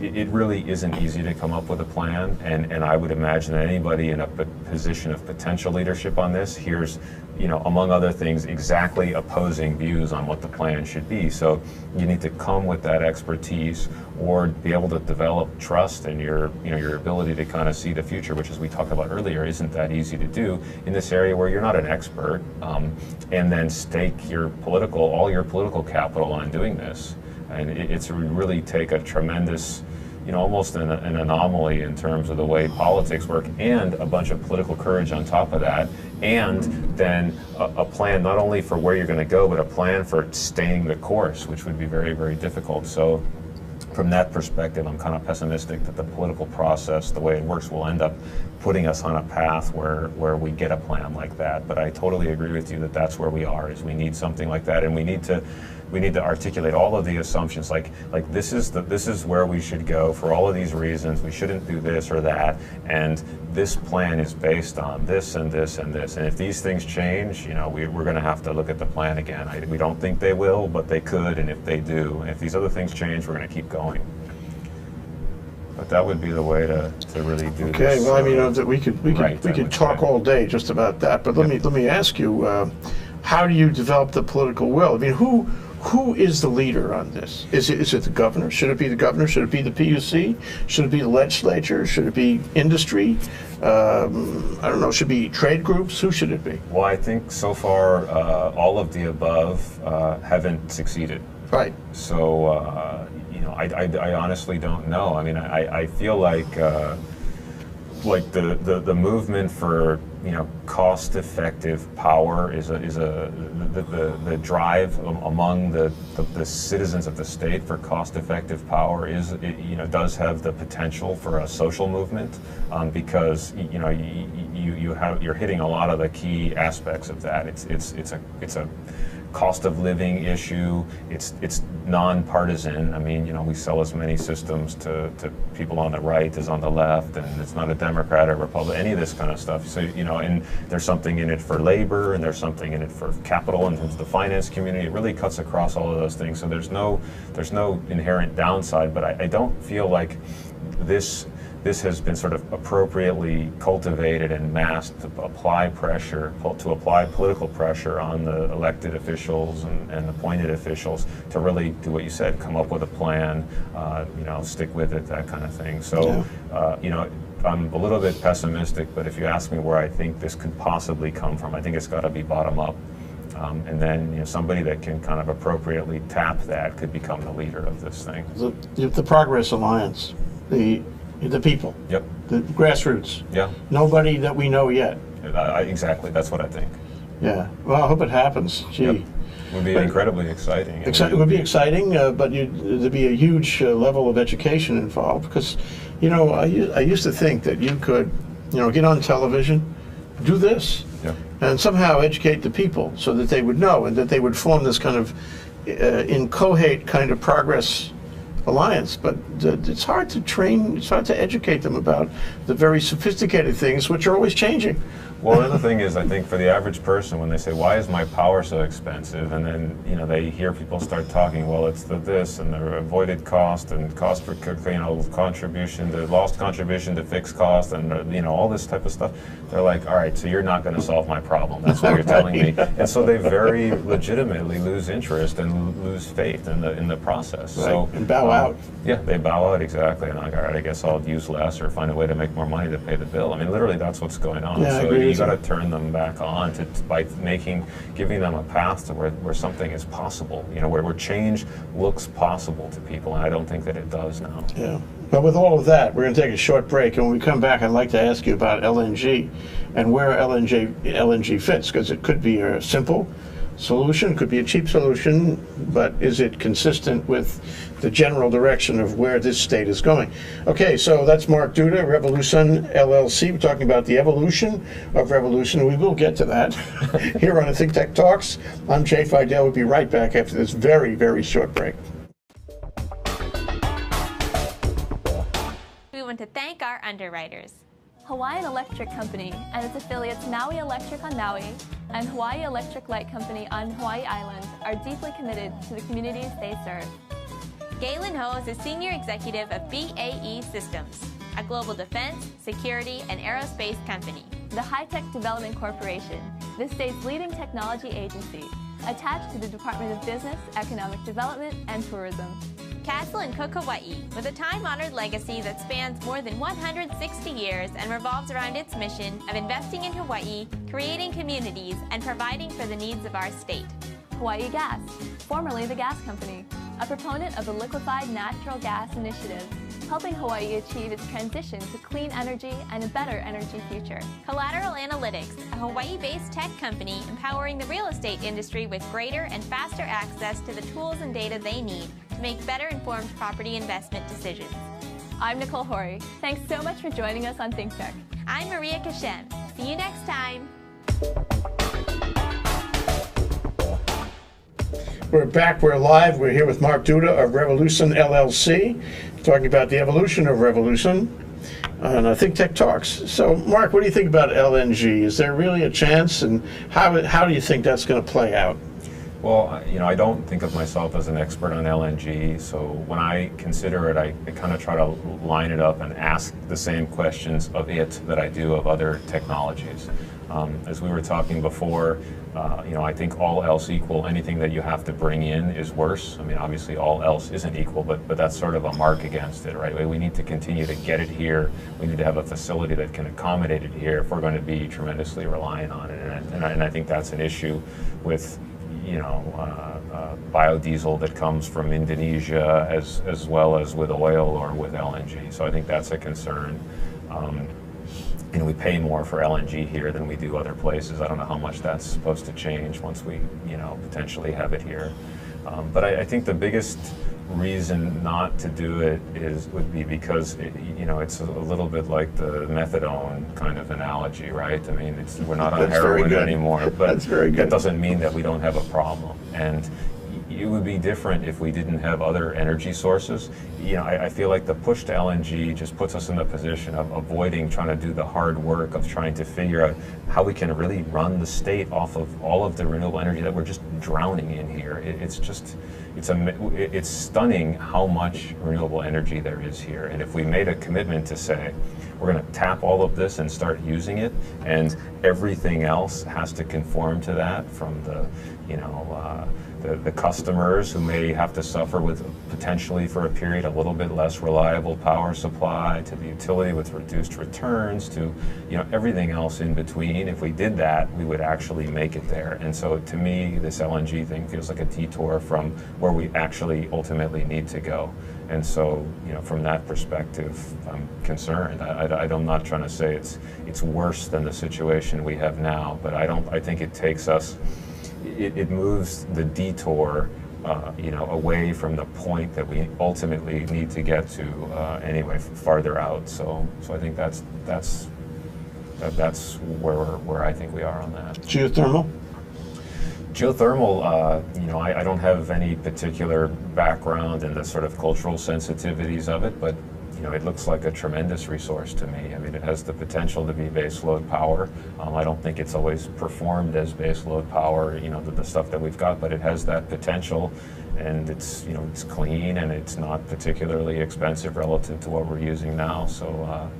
it really isn't easy to come up with a plan, and I would imagine that anybody in a position of potential leadership on this hears, among other things, exactly opposing views on what the plan should be. So you need to come with that expertise, or be able to develop trust in your ability to kind of see the future, which, as we talked about earlier, isn't that easy to do in this area where you're not an expert, and then stake all your political capital on doing this. And it's really take a tremendous, almost an anomaly in terms of the way politics work, and a bunch of political courage on top of that, and then a plan not only for where you're going to go, but a plan for staying the course, which would be very, very difficult. So from that perspective, I'm kind of pessimistic that the political process, the way it works, will end up putting us on a path where we get a plan like that. But I totally agree with you that that's where we are, is we need something like that, and we need to articulate all of the assumptions, like this is where we should go for all of these reasons. We shouldn't do this or that, and this plan is based on this and this and this. And if these things change, we're going to have to look at the plan again. We don't think they will, but they could, and if they do, and if these other things change, we're going to keep going. But that would be the way to really do this. Okay, well, I mean, we could talk all day just about that. But let me ask you, how do you develop the political will? I mean, who is the leader on this? Is it the governor? Should it be the governor? Should it be the PUC? Should it be the legislature? Should it be industry? I don't know. Should it be trade groups? Who should it be? Well, I think so far all of the above haven't succeeded. Right. So I honestly don't know. I mean, I feel like the movement for cost-effective power is the drive among the citizens of the state for cost-effective power does have the potential for a social movement, because you're hitting a lot of the key aspects of that. It's a cost of living issue. It's non-partisan. I mean, we sell as many systems to people on the right as on the left, and it's not a Democrat or Republican, any of this kind of stuff. So, and there's something in it for labor, and there's something in it for capital in terms of the finance community. It really cuts across all of those things. So there's no inherent downside, but I don't feel like this has been sort of appropriately cultivated and masked to apply political pressure on the elected officials and appointed officials to really do what you said, come up with a plan, stick with it, that kind of thing. So, I'm a little bit pessimistic, but if you ask me where I think this could possibly come from, I think it's got to be bottom up. And then somebody that can kind of appropriately tap that could become the leader of this thing. The Progress Alliance, the people, Yep. the grassroots. Yeah. Nobody that we know yet. Exactly. That's what I think. Yeah. Well, I hope it happens. Gee. Yep. It would be incredibly exciting. It would be exciting, but there'd be a huge level of education involved because, I used to think that you could, get on television, do this, Yep. and somehow educate the people so that they would know and that they would form this kind of inchoate kind of progress alliance. But it's hard to train, it's hard to educate them about the very sophisticated things which are always changing. Well, the other thing is, I think for the average person, when they say, "Why is my power so expensive?" and then they hear people start talking, well, it's the this and the avoided cost and cost for contribution, the lost contribution to fixed cost, and all this type of stuff. They're like, "All right, so you're not going to solve my problem. That's what you're telling me." And so they very legitimately lose interest and lose faith in the process. Right. So And bow out. Yeah, they bow out, exactly. And like, all right, I guess I'll use less or find a way to make more money to pay the bill. I mean, literally, that's what's going on. Yeah, I So agree you with got to you. turn them back on by giving them a path to where something is possible. Where change looks possible to people, and I don't think that it does now. Yeah. But with all of that, we're going to take a short break, and when we come back, I'd like to ask you about LNG and where LNG fits, because it could be a simple solution, could be a cheap solution, but is it consistent with the general direction of where this state is going? Okay, so that's Mark Duda, RevoluSun LLC. We're talking about the evolution of revolution. We will get to that here on the Think Tech Talks. I'm Jay Fidel. We'll be right back after this very, very short break. We want to thank our underwriters. Hawaiian Electric Company and its affiliates Maui Electric on Maui and Hawaii Electric Light Company on Hawaii Island are deeply committed to the communities they serve. Galen Ho is a senior executive of BAE Systems, a global defense, security, and aerospace company. The High Tech Development Corporation, the state's leading technology agency, attached to the Department of Business, Economic Development, and Tourism. Castle and Cook Hawaii, with a time-honored legacy that spans more than 160 years and revolves around its mission of investing in Hawaii, creating communities, and providing for the needs of our state. Hawaii Gas, formerly the Gas Company, a proponent of the Liquefied Natural Gas Initiative, helping Hawaii achieve its transition to clean energy and a better energy future. Collateral Analytics, a Hawaii-based tech company empowering the real estate industry with greater and faster access to the tools and data they need to make better informed property investment decisions. I'm Nicole Horry. Thanks so much for joining us on Think Tech. I'm Maria Kashem. See you next time. We're back, we're live. We're here with Mark Duda of RevoluSun LLC, talking about the evolution of revolution on Think Tech Talks. So, Mark, what do you think about LNG? Is there really a chance, and how do you think that's going to play out? Well, I don't think of myself as an expert on LNG, so when I consider it, I kind of try to line it up and ask the same questions of it that I do of other technologies. As we were talking before, I think all else equal, anything that you have to bring in is worse. I mean, obviously all else isn't equal, but that's sort of a mark against it, right? We need to continue to get it here. We need to have a facility that can accommodate it here if we're going to be tremendously reliant on it. And I think that's an issue with biodiesel that comes from Indonesia as well as with oil or with LNG. So I think that's a concern. We pay more for LNG here than we do other places. I don't know how much that's supposed to change once we, potentially have it here. But I think the biggest reason not to do it would be because it's a little bit like the methadone kind of analogy, right? I mean, we're not on That's very heroin good. anymore, but That's very good. that doesn't mean that we don't have a problem. And it would be different if we didn't have other energy sources. I feel like the push to LNG just puts us in the position of avoiding trying to do the hard work of trying to figure out how we can really run the state off of all of the renewable energy that we're just drowning in here. It's stunning how much renewable energy there is here. And if we made a commitment to say, we're going to tap all of this and start using it, and everything else has to conform to that, from the the customers who may have to suffer with potentially for a period a little bit less reliable power supply, to the utility with reduced returns, to everything else in between. If we did that, we would actually make it there. And so to me, this LNG thing feels like a detour from where we actually ultimately need to go. And so, from that perspective, I'm concerned. I'm not trying to say it's worse than the situation we have now, but I think it takes us. It moves the detour, away from the point that we ultimately need to get to anyway, farther out. So I think that's where I think we are on that. Geothermal? Geothermal, I don't have any particular background in the sort of cultural sensitivities of it, but it looks like a tremendous resource to me. I mean, it has the potential to be baseload power. I don't think it's always performed as baseload power, the stuff that we've got, but it has that potential, and it's clean and it's not particularly expensive relative to what we're using now. So,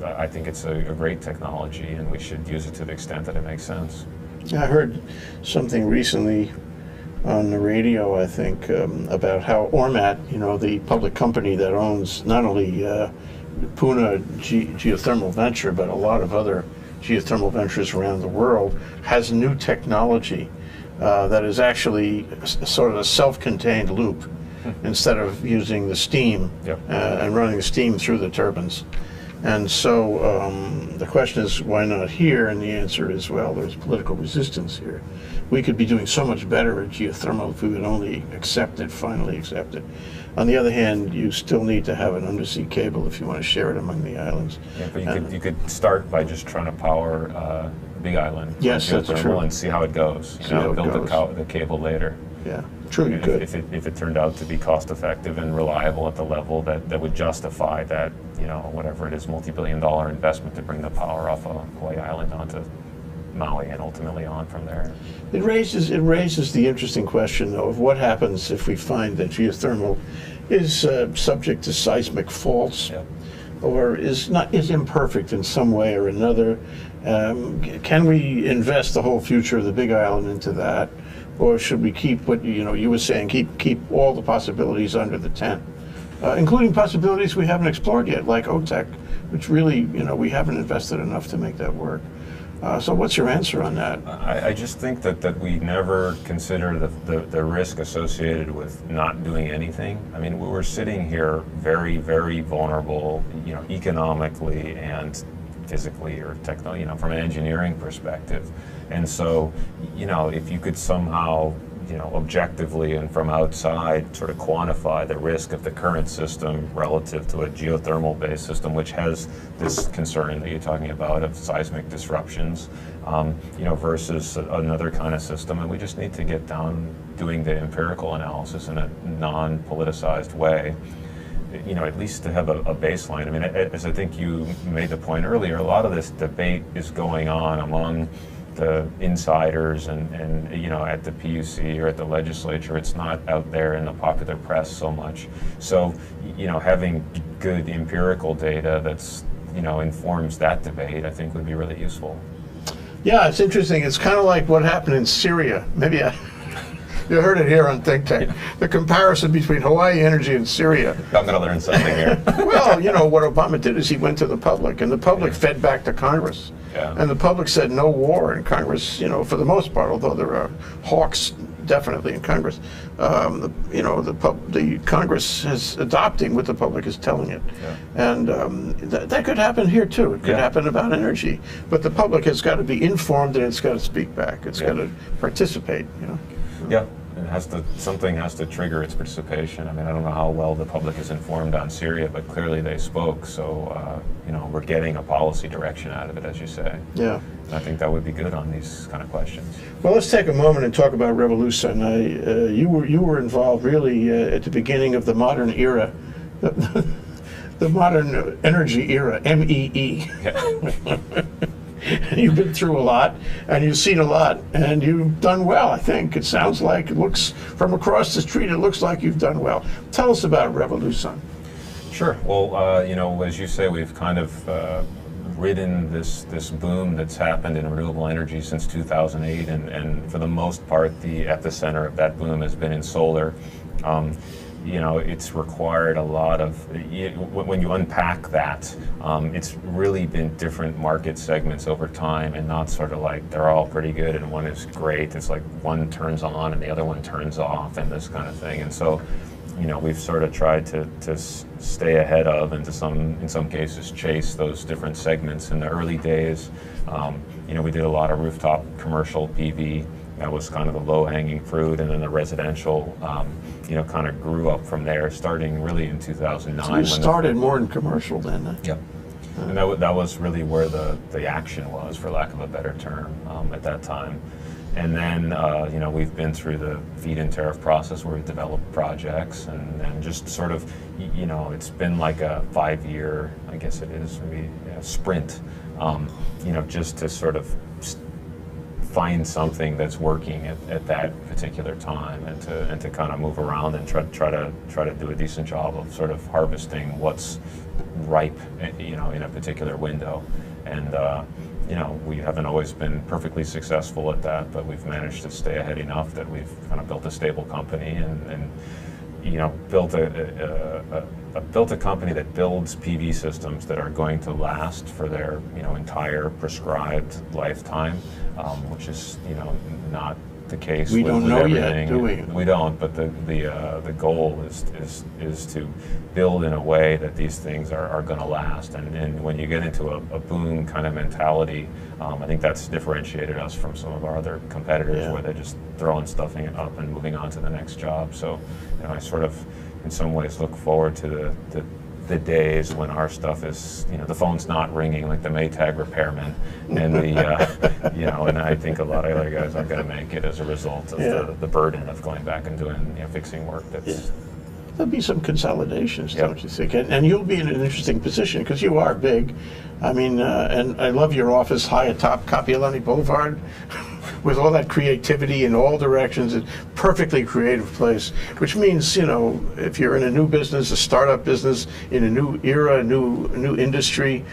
I think it's a great technology, and we should use it to the extent that it makes sense. I heard something recently on the radio, I think, about how Ormat, the public company that owns not only Puna Geothermal Venture, but a lot of other geothermal ventures around the world, has new technology that is actually sort of a self-contained loop instead of using the steam. Yep. And running the steam through the turbines. And so the question is, why not here? And the answer is, well, there's political resistance here. We could be doing so much better at geothermal if we would only finally accept it. On the other hand, you still need to have an undersea cable if you want to share it among the islands. Yeah, but you could start by just trying to power Big Island. Yes, that's true. And see how it goes. Build the cable later. Yeah, true, you could. If it turned out to be cost effective and reliable at the level that would justify that, whatever it is, multi-billion-dollar investment to bring the power off of Hawaii Island onto Maui and ultimately on from there. It raises the interesting question, though, of what happens if we find that geothermal is subject to seismic faults. Yep. Or is imperfect in some way or another. Can we invest the whole future of the Big Island into that, or should we keep what you were saying? Keep all the possibilities under the tent, including possibilities we haven't explored yet, like OTEC, which really we haven't invested enough to make that work. So what's your answer on that? I just think that we never consider the risk associated with not doing anything. I mean, we're sitting here very, very vulnerable, economically and physically or technically, from an engineering perspective. And so, if you could somehow, objectively and from outside sort of quantify the risk of the current system relative to a geothermal-based system, which has this concern that you're talking about of seismic disruptions, versus another kind of system. And we just need to get down doing the empirical analysis in a non-politicized way, at least to have a baseline. I mean, as I think you made the point earlier, a lot of this debate is going on among the insiders and at the PUC or at the legislature. It's not out there in the popular press so much. So, having good empirical data that's, informs that debate, I think would be really useful. Yeah, it's interesting. It's kind of like what happened in Syria. Maybe you heard it here on Think Tank. The comparison between Hawaii Energy and Syria. I'm going to learn something here. Well, what Obama did is he went to the public, and the public fed back to Congress. Yeah. And the public said no war, and Congress, for the most part, although there are hawks definitely in Congress, the Congress is adopting what the public is telling it. Yeah. And that could happen here too. It could happen about energy. But the public has got to be informed, and it's got to speak back. It's got to participate, Yeah, something has to trigger its participation. I mean, I don't know how well the public is informed on Syria, but clearly they spoke. So, we're getting a policy direction out of it, as you say. Yeah. And I think that would be good on these kind of questions. Well, let's take a moment and talk about RevoluSun. You were involved really at the beginning of the modern era, the modern energy era, MEE. Yeah. You've been through a lot, and you've seen a lot, and you've done well, I think. It sounds like, it looks, from across the street, it looks like you've done well. Tell us about RevoluSun. Sure. Well, as you say, we've kind of ridden this boom that's happened in renewable energy since 2008, and for the most part, the epicenter of that boom has been in solar. You know, it's required a lot of, when you unpack that, it's really been different market segments over time, and not sort of like they're all pretty good and one is great. It's like one turns on and the other one turns off and this kind of thing. And so, you know, we've sort of tried to stay ahead of, and in some cases chase those different segments. In the early days, you know, we did a lot of rooftop commercial PV. That was kind of the low-hanging fruit, and then the residential, you know, kind of grew up from there, starting really in 2009. So you started more in commercial then? Yep. And that was really where the action was, for lack of a better term, at that time. And then, you know, we've been through the feed-in tariff process where we developed projects, and just sort of, you know, it's been like a 5-year, I guess it is, maybe, sprint, you know, just to sort of find something that's working at that particular time, and to kind of move around and try to do a decent job of sort of harvesting what's ripe, you know, in a particular window. And you know, we haven't always been perfectly successful at that, but we've managed to stay ahead enough that we've kind of built a stable company, and you know, built a company that builds PV systems that are going to last for their, you know, entire prescribed lifetime, which is, you know, not the case. We don't know everything. yet, do we? We don't, but the goal is to build in a way that these things are going to last. And when you get into a boom kind of mentality, I think that's differentiated us from some of our other competitors, where they're just throwing stuff up and moving on to the next job. So, you know, I sort of, in some ways, look forward to the days when our stuff is, you know, the phone's not ringing like the Maytag repairman, and the, you know, and I think a lot of other guys aren't going to make it as a result of the burden of going back and doing, you know, fixing work that's. There'll be some consolidations, don't you think? And you'll be in an interesting position because you are big. I mean, and I love your office high atop Kapiolani Boulevard with all that creativity in all directions. It's a perfectly creative place, which means, you know, if you're in a new business, a startup business, in a new era, a new industry,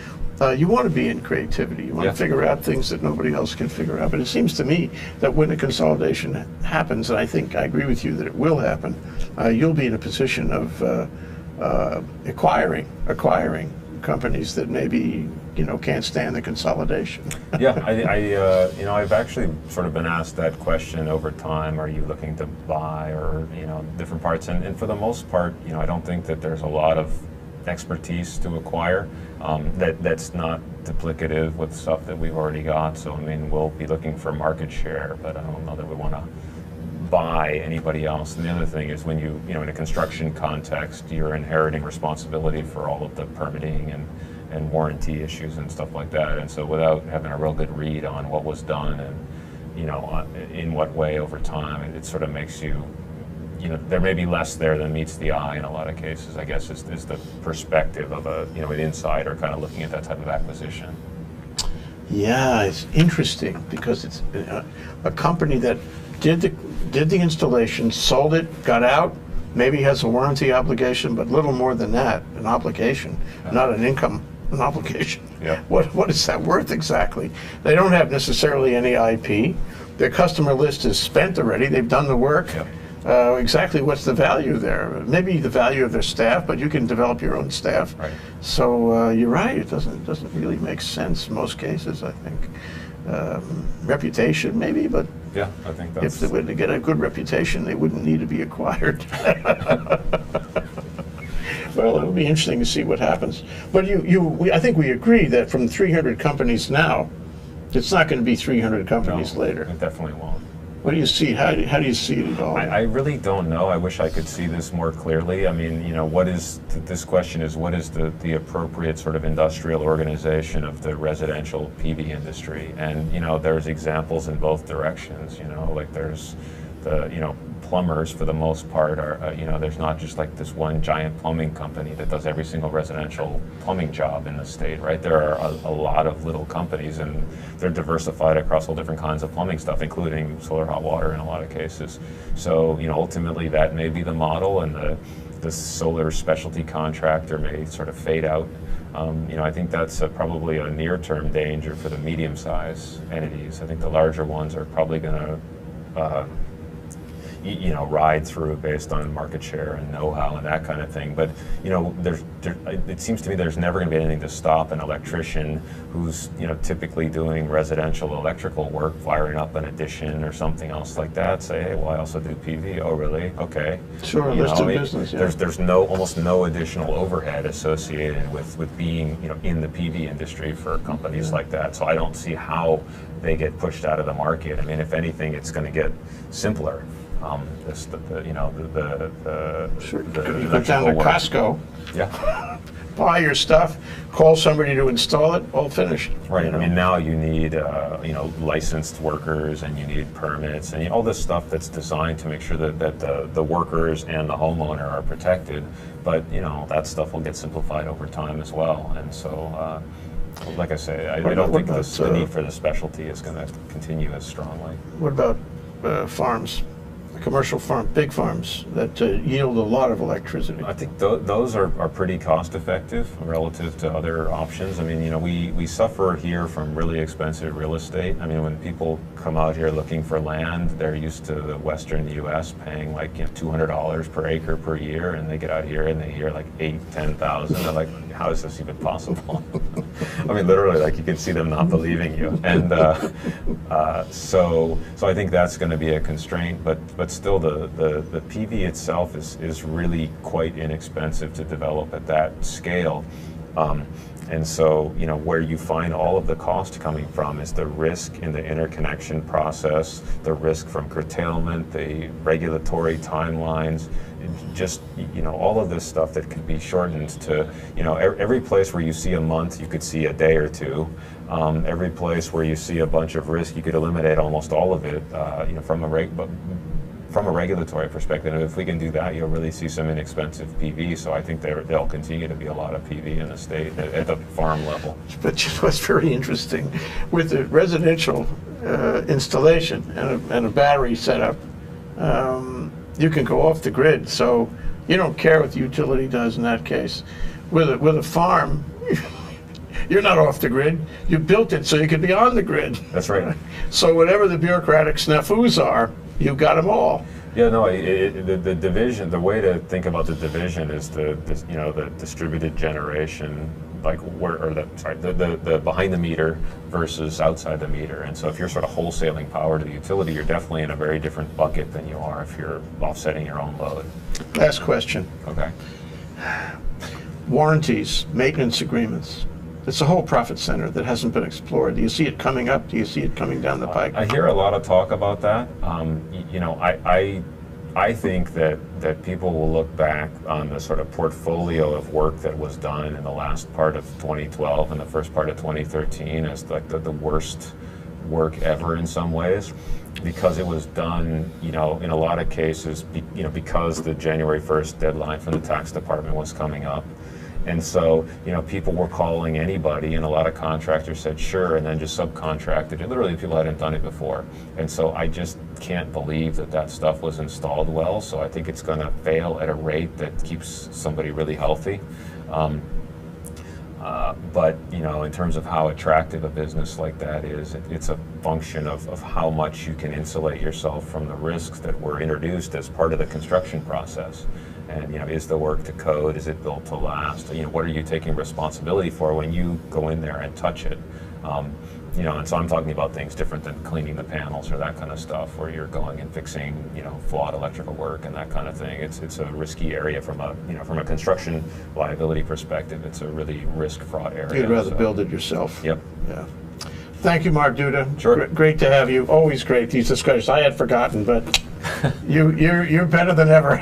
you want to be in creativity. You want to figure out things that nobody else can figure out. But it seems to me that when a consolidation happens, and I think I agree with you that it will happen, you'll be in a position of acquiring companies that maybe, you know, can't stand the consolidation. Yeah, I you know, I've actually sort of been asked that question over time. Are you looking to buy, or, you know, different parts? And for the most part, you know, I don't think that there's a lot of expertise to acquire that's not duplicative with stuff that we've already got. So, I mean, we'll be looking for market share, but I don't know that we want to buy anybody else. And the other thing is, when you know, in a construction context, you're inheriting responsibility for all of the permitting and warranty issues and stuff like that. And so, without having a real good read on what was done and, you know, in what way over time, it sort of makes you, you know, there may be less there than meets the eye in a lot of cases, I guess, is the perspective of a, you know, an insider kind of looking at that type of acquisition. Yeah, it's interesting because it's a company that did the installation, sold it, got out, maybe has a warranty obligation, but little more than that, an obligation, not an income, an obligation. Yeah. What is that worth exactly? They don't have necessarily any IP. Their customer list is spent already. They've done the work. Yep. Exactly what's the value there? Maybe the value of their staff, but you can develop your own staff. Right. So you're right. It doesn't really make sense in most cases, I think. Reputation, maybe, but Yeah, I think that's. if they were to get a good reputation, they wouldn't need to be acquired. Well, it'll be interesting to see what happens. But I think we agree that from 300 companies now, it's not going to be 300 companies later. It definitely won't. What do you see? How do you see it all? I really don't know. I wish I could see this more clearly. I mean, you know, this question is, what is the appropriate sort of industrial organization of the residential PV industry? And, you know, there's examples in both directions, you know, like there's the, you know, plumbers for the most part are, you know, there's not just like this one giant plumbing company that does every single residential plumbing job in the state, right? There are a lot of little companies, and they're diversified across all different kinds of plumbing stuff, including solar hot water in a lot of cases. So, you know, ultimately that may be the model, and the solar specialty contractor may sort of fade out I think that's probably a near-term danger for the medium-sized entities. I think the larger ones are probably going to ride through based on market share and know-how and that kind of thing. But it seems to me there's never going to be anything to stop an electrician who's typically doing residential electrical work, firing up an addition or something else like that. Say, hey, well, I also do PV. Oh, really? Okay. Sure, let's do business. Yeah. There's almost no additional overhead associated with being in the PV industry for companies like that. So I don't see how they get pushed out of the market. I mean, if anything, it's going to get simpler. Sure. You go down to Costco, yeah, buy your stuff, call somebody to install it, all finished. Right. I mean, now you need licensed workers, and you need permits, and all this stuff that's designed to make sure that the workers and the homeowner are protected. But that stuff will get simplified over time as well. And so, like I say, I don't think the need for the specialty is going to continue as strongly. What about farms? Commercial farm, big farms that yield a lot of electricity. I think those are pretty cost effective relative to other options. I mean, we suffer here from really expensive real estate. I mean, when people come out here looking for land, they're used to the western U.S. paying like $200 per acre per year, and they get out here and they hear like $8,000-$10,000. They're like, how is this even possible? I mean, literally, like you can see them not believing you. And so I think that's going to be a constraint, but still the PV itself is really quite inexpensive to develop at that scale. And so, where you find all of the cost coming from is the risk in the interconnection process, the risk from curtailment, the regulatory timelines, just, all of this stuff that can be shortened to, every place where you see a month, you could see a day or two. Every place where you see a bunch of risk, you could eliminate almost all of it, from a regulatory perspective. And if we can do that, you'll really see some inexpensive PV. So I think there'll continue to be a lot of PV in the state at the farm level. But what's very interesting with the residential installation and a battery setup, you can go off the grid. So you don't care what the utility does in that case. With a farm, you're not off the grid. You built it so you could be on the grid. That's right. So whatever the bureaucratic snafus are, you've got them all. Yeah, no, the division, the way to think about the division is the distributed generation, the behind the meter versus outside the meter. And so if you're sort of wholesaling power to the utility, you're definitely in a very different bucket than you are if you're offsetting your own load. Last question. Okay. Warranties, maintenance agreements. It's a whole profit center that hasn't been explored. Do you see it coming up? Do you see it coming down the pike? I hear a lot of talk about that. I think that people will look back on the sort of portfolio of work that was done in the last part of 2012 and the first part of 2013 as like the worst work ever in some ways, because it was done, in a lot of cases, because the January 1st deadline from the tax department was coming up. And so, people were calling anybody, and a lot of contractors said sure, and then just subcontracted it. Literally, people hadn't done it before. And so I just can't believe that stuff was installed well. So I think it's going to fail at a rate that keeps somebody really healthy. But, in terms of how attractive a business like that is, it's a function of how much you can insulate yourself from the risks that were introduced as part of the construction process. And, is the work to code? Is it built to last? What are you taking responsibility for when you go in there and touch it? And so I'm talking about things different than cleaning the panels or that kind of stuff, where you're going and fixing, flawed electrical work and that kind of thing. It's a risky area from a construction liability perspective. It's a really risk-fraught area. You'd rather build it yourself. Yep. Yeah. Thank you, Mark Duda. Sure. Great to have you. Always great, these discussions. I had forgotten, but you're better than ever.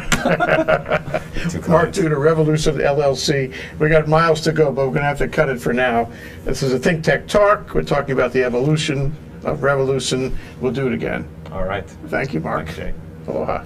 Mark Duda, RevoluSun LLC. We got miles to go, but we're going to have to cut it for now. This is a Think Tech Talk. We're talking about the evolution of RevoluSun. We'll do it again. All right. Thank you, Mark. Thanks, Jay. Aloha.